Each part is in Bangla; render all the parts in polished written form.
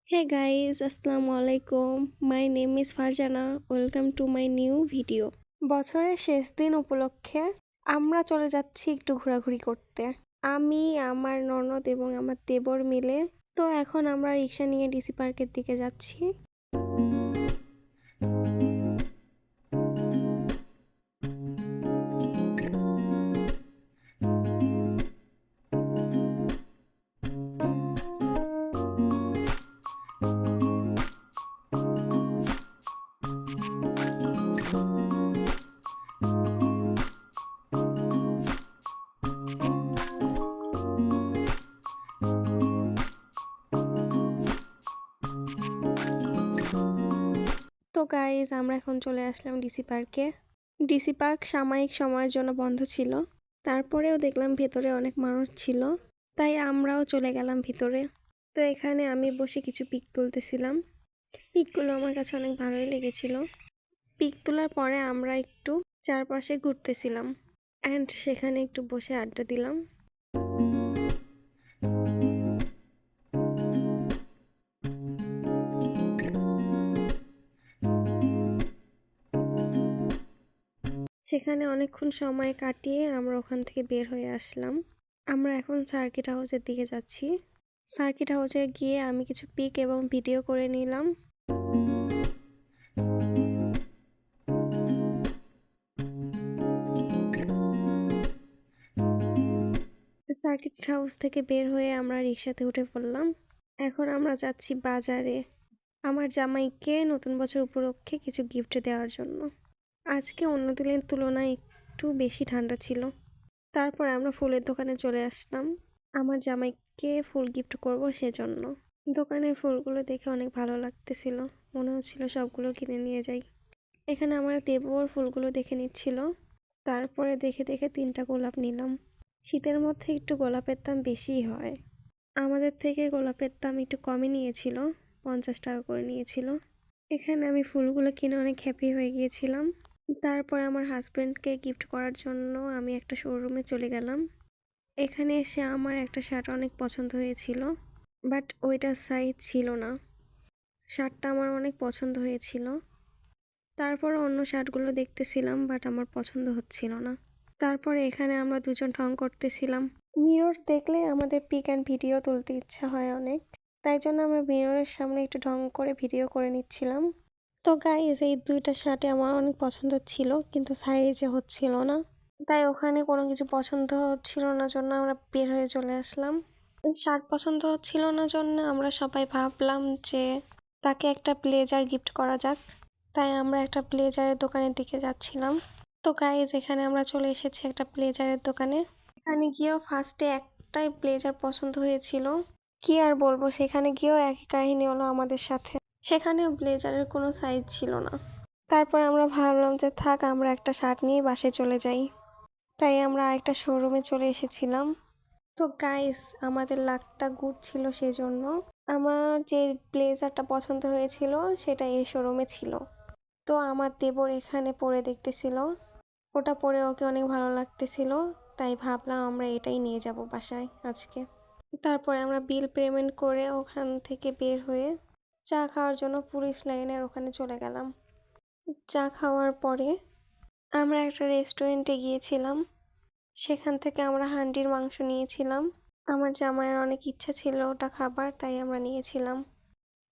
Hey guys, Assalamu alaikum. My name is Farjana. Welcome to my new video. বছরের শেষ দিন উপলক্ষে আমরা চলে যাচ্ছি একটু ঘোরাঘুরি করতে। আমি, আমার ননদ এবং আমার দেবর মিলে। তো এখন আমরা রিক্সা নিয়ে ডিসি পার্কের দিকে যাচ্ছি। তো গাইজ আমরা এখন চলে আসলাম ডিসি পার্কে। ডিসি পার্ক সাময়িক সময়ের জন্য বন্ধ ছিল, তারপরেও দেখলাম ভেতরে অনেক মানুষ ছিল, তাই আমরাও চলে গেলাম ভিতরে। তো এখানে আমি বসে কিছু পিক তুলতেছিলাম। পিকগুলো আমার কাছে অনেক ভালোই লেগেছিল। পিক তোলার পরে আমরা একটু চারপাশে ঘুরতেছিলাম অ্যান্ড সেখানে একটু বসে আড্ডা দিলাম। সেখানে অনেকক্ষণ সময় কাটিয়ে আমরা ওখান থেকে বের হয়ে আসলাম। আমরা এখন সার্কিট হাউসের দিকে যাচ্ছি। সার্কিট হাউসে গিয়ে আমি কিছু পিক এবং ভিডিও করে নিলাম। সার্কিট হাউস থেকে বের হয়ে আমরা রিক্সাতে উঠে পড়লাম। এখন আমরা যাচ্ছি বাজারে আমার জামাইকে নতুন বছর উপলক্ষে কিছু গিফট দেওয়ার জন্য। আজকে অন্য দিনের তুলনায় একটু বেশি ঠান্ডা ছিল। তারপর আমরা ফুলের দোকানে চলে আসলাম আমার জামাইকে ফুল গিফট করব সেজন্য। দোকানের ফুলগুলো দেখে অনেক ভালো লাগতেছিল, মনে হচ্ছিল সবগুলো কিনে নিয়ে যাই। এখানে আমার দেবর ফুলগুলো দেখে নিচ্ছিল। তারপরে দেখে দেখে 3টা গোলাপ নিলাম। শীতের মধ্যে একটু গোলাপের দাম বেশিই হয়, আমাদের থেকে গোলাপের দাম একটু কমই নিয়েছিল, 50 টাকা করে নিয়েছিল। এখানে আমি ফুলগুলো কিনে অনেক হ্যাপি হয়ে গিয়েছিলাম। তারপর আমার হাজব্যান্ডকে গিফট করার জন্য আমি একটা শোরুমে চলে গেলাম। এখানে এসে আমার একটা শার্ট অনেক পছন্দ হয়েছিল, বাট ওইটার সাইজ ছিল না। শার্টটা আমার অনেক পছন্দ হয়েছিল। তারপর অন্য শার্টগুলো দেখতেছিলাম, বাট আমার পছন্দ হচ্ছিল না। তারপরে এখানে আমরা দুজন ঢং করতেছিলাম। মিরর দেখলে আমাদের পিক অ্যান্ড ভিডিও তুলতে ইচ্ছা হয় অনেক, তাই জন্য আমরা মিররের সামনে একটু ঢং করে ভিডিও করে নিচ্ছিলাম। তো গাইজ এই 2টা শার্টে আমার অনেক পছন্দ ছিল, কিন্তু সাইজে হচ্ছিল না, তাই ওখানে কোনো কিছু পছন্দ হচ্ছিল না জন্য আমরা বের হয়ে চলে আসলাম। শার্ট পছন্দ হচ্ছিল না জন্য আমরা সবাই ভাবলাম যে তাকে একটা ব্লেজার গিফট করা যাক, তাই আমরা একটা ব্লেজারের দোকানের দিকে যাচ্ছিলাম। তো গাইজ এখানে আমরা চলে এসেছি একটা ব্লেজারের দোকানে। এখানে গিয়েও ফার্স্টে একটাই ব্লেজার পছন্দ হয়েছিল, কি আর বলবো, সেখানে গিয়েও একই কাহিনী হলো আমাদের সাথে। সেখানেও ব্লেজারের কোনো সাইজ ছিল না। তারপর আমরা ভাবলাম যে থাক, আমরা একটা শার্ট নিয়ে বাসায় চলে যাই, তাই আমরা আরেকটা শোরুমে চলে এসেছিলাম। তো গাইস আমাদের লাকটা গুড ছিল, সেজন্য আমার যে ব্লেজারটা পছন্দ হয়েছিল সেটা এই শোরুমে ছিল। তো আমার দেবর এখানে পরে দেখতেছিল, ওটা পরে ওকে অনেক ভালো লাগতেছিল, তাই ভাবলাম আমরা এটাই নিয়ে যাব বাসায় আজকে। তারপরে আমরা বিল পেমেন্ট করে ওখান থেকে বের হয়ে চা খাওয়ার জন্য পুলিশ লাইনের ওখানে চলে গেলাম। চা খাওয়ার পরে আমরা একটা রেস্টুরেন্টে গিয়েছিলাম, সেখান থেকে আমরা হান্ডির মাংস নিয়েছিলাম। আমার জামাইয়ের অনেক ইচ্ছা ছিল ওটা খাবার, তাই আমরা নিয়েছিলাম।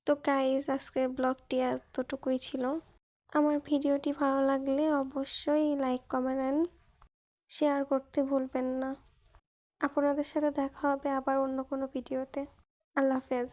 তো গাইজ আজকের ব্লগটি এতটুকুই ছিল। আমার ভিডিওটি ভালো লাগলে অবশ্যই লাইক, কমেন্ট অ্যান্ড শেয়ার করতে ভুলবেন না। আপনাদের সাথে দেখা হবে আবার অন্য কোনো ভিডিওতে। আল্লাহ হাফেজ।